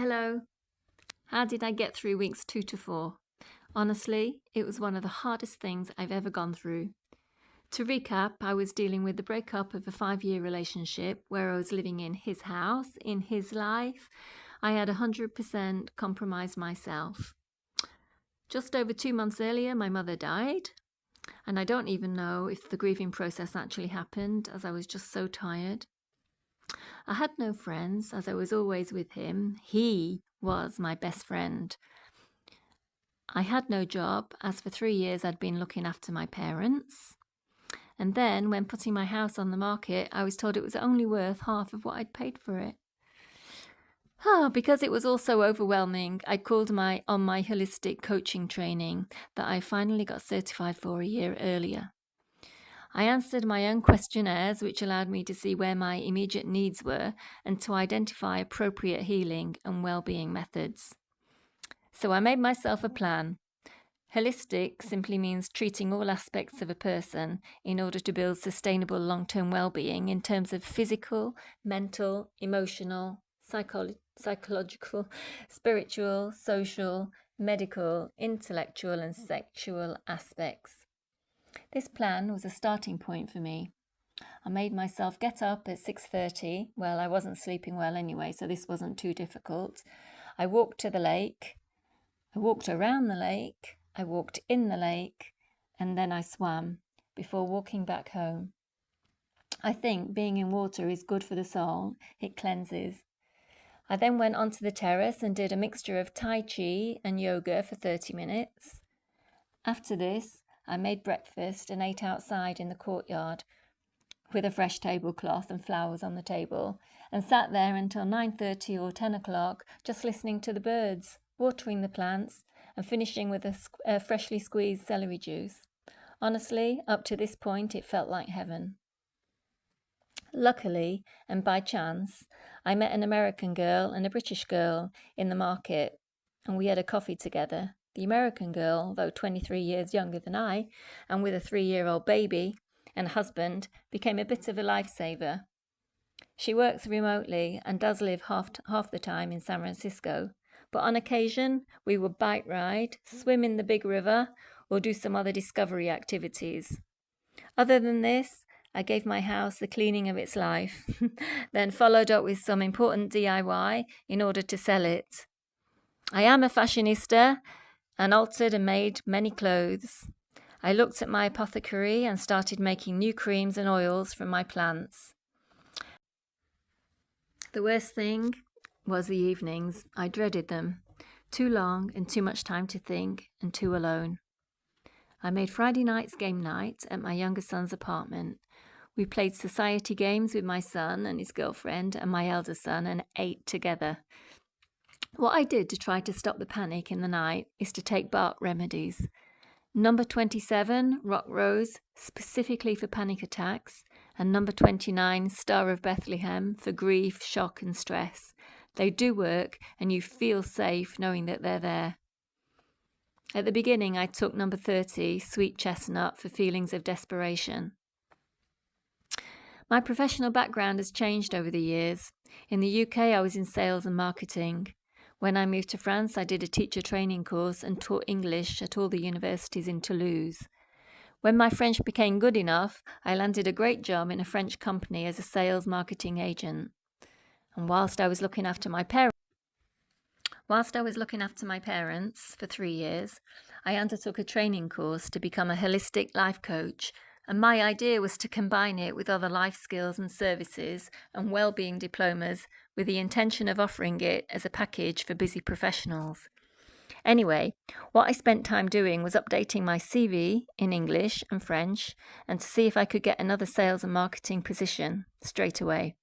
Hello. How did I get through weeks 2 to 4? Honestly, it was one of the hardest things I've ever gone through. To recap, I was dealing with the breakup of a 5-year relationship where I was living in his house, in his life. I had 100% compromised myself. Just over 2 months earlier, my mother died, and I don't even know if the grieving process actually happened, as I was just so tired. I had no friends, as I was always with him. He was my best friend. I had no job, as for 3 years I'd been looking after my parents. And then, when putting my house on the market, I was told it was only worth half of what I'd paid for it. Because it was all so overwhelming, I called on my holistic coaching training that I finally got certified for a year earlier. I answered my own questionnaires, which allowed me to see where my immediate needs were and to identify appropriate healing and well-being methods. So I made myself a plan. Holistic simply means treating all aspects of a person in order to build sustainable long-term well-being in terms of physical, mental, emotional, psychological, spiritual, social, medical, intellectual, and sexual aspects. This plan was a starting point for me. I made myself get up at 6:30. Well, I wasn't sleeping well anyway, so this wasn't too difficult. I walked to the lake. I walked around the lake. I walked in the lake, and then I swam before walking back home. I think being in water is good for the soul. It cleanses. I then went onto the terrace and did a mixture of Tai Chi and yoga for 30 minutes. After this, I made breakfast and ate outside in the courtyard with a fresh tablecloth and flowers on the table, and sat there until 9:30 or 10 o'clock just listening to the birds, watering the plants, and finishing with a freshly squeezed celery juice. Honestly, up to this point, it felt like heaven. Luckily, and by chance, I met an American girl and a British girl in the market, and we had a coffee together. The American girl, though 23 years younger than I, and with a 3-year-old baby and husband, became a bit of a lifesaver. She works remotely and does live half the time in San Francisco, but on occasion we would bike ride, swim in the big river, or do some other discovery activities. Other than this, I gave my house the cleaning of its life, then followed up with some important DIY in order to sell it. I am a fashionista and altered and made many clothes. I looked at my apothecary and started making new creams and oils from my plants. The worst thing was the evenings. I dreaded them. Too long and too much time to think and too alone. I made Friday nights game night at my younger son's apartment. We played society games with my son and his girlfriend and my elder son and ate together. What I did to try to stop the panic in the night is to take bark remedies. Number 27, Rock Rose, specifically for panic attacks, and number 29, Star of Bethlehem, for grief, shock and stress. They do work, and you feel safe knowing that they're there. At the beginning, I took number 30, Sweet Chestnut, for feelings of desperation. My professional background has changed over the years. In the UK, I was in sales and marketing. When I moved to France, I did a teacher training course and taught English at all the universities in Toulouse. When my French became good enough, I landed a great job in a French company as a sales marketing agent. And whilst I was looking after my parents for 3 years, I undertook a training course to become a holistic life coach, and my idea was to combine it with other life skills and services and well-being diplomas with the intention of offering it as a package for busy professionals. Anyway, what I spent time doing was updating my CV in English and French and to see if I could get another sales and marketing position straight away.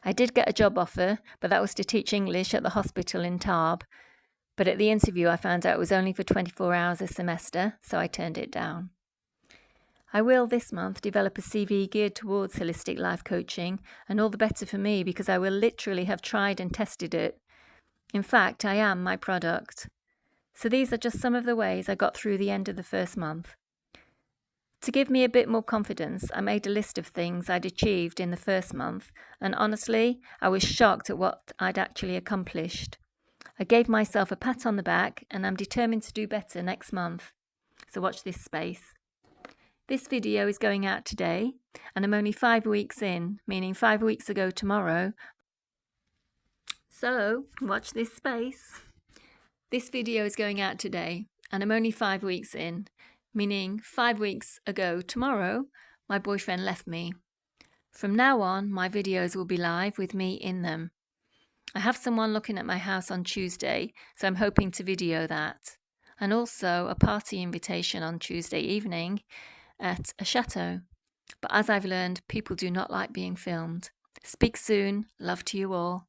I did get a job offer, but that was to teach English at the hospital in Tarbes. But at the interview, I found out it was only for 24 hours a semester, so I turned it down. I will this month develop a CV geared towards holistic life coaching, and all the better for me because I will literally have tried and tested it. In fact, I am my product. So these are just some of the ways I got through the end of the first month. To give me a bit more confidence, I made a list of things I'd achieved in the first month, and honestly, I was shocked at what I'd actually accomplished. I gave myself a pat on the back, and I'm determined to do better next month. So watch this space. This video is going out today, and I'm only 5 weeks in, meaning 5 weeks ago tomorrow. So watch this space. This video is going out today, and I'm only 5 weeks in, meaning 5 weeks ago tomorrow, my boyfriend left me. From now on, my videos will be live with me in them. I have someone looking at my house on Tuesday, so I'm hoping to video that. And also a party invitation on Tuesday evening at a chateau. But as I've learned, people do not like being filmed. Speak soon. Love to you all.